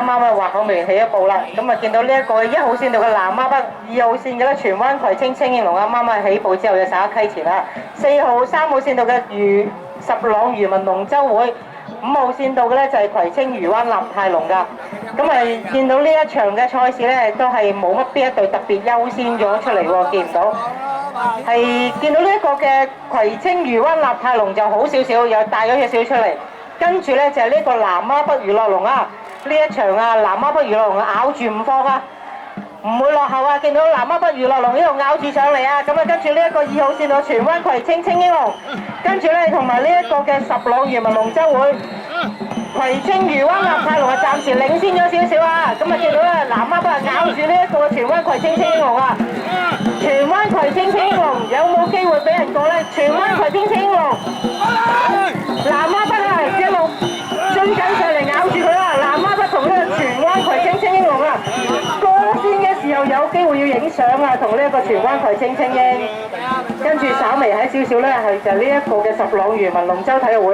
啱啊畫好未起一步啦，咁啊見到呢一個1號線道嘅南丫北，2號線嘅咧荃灣葵青青英龍啱啱起步之後就稍溪前啦，4號、3號線道嘅十朗漁民龍舟會，5號線道嘅咧就係葵青漁灣立泰龍㗎，咁啊見到呢一場嘅賽事咧都係冇乜邊一隊特別優先咗出嚟喎，見唔到。係見到呢一個嘅葵青漁灣立泰龍就好少少，又帶咗少少出嚟。跟住咧就係呢個南丫北娛樂龍啊！呢一場啊，南丫北娛樂龍咬住唔放啊，唔會落後啊！見到南丫北娛樂龍呢度咬住上嚟啊！咁啊跟住呢一個2號線道荃灣葵青青英龍，跟住咧同埋呢一個嘅十朗漁民龍舟會。葵青漁灣立泰龍啊，暫時領先咗少少啊！咁啊見到咧南丫北咬住呢一個荃灣葵青青英龍啊！荃灣葵青青英龍有冇機會俾人過咧？荃灣葵青青英龍，南丫北啊一路追緊上嚟咬住佢啦！南丫北同呢個荃灣葵青青英龍啊，過線嘅時候有機會要影相啊，同呢一個荃灣葵青青英，跟住稍微喺少少咧係就呢一個嘅十朗漁民龍舟體育會。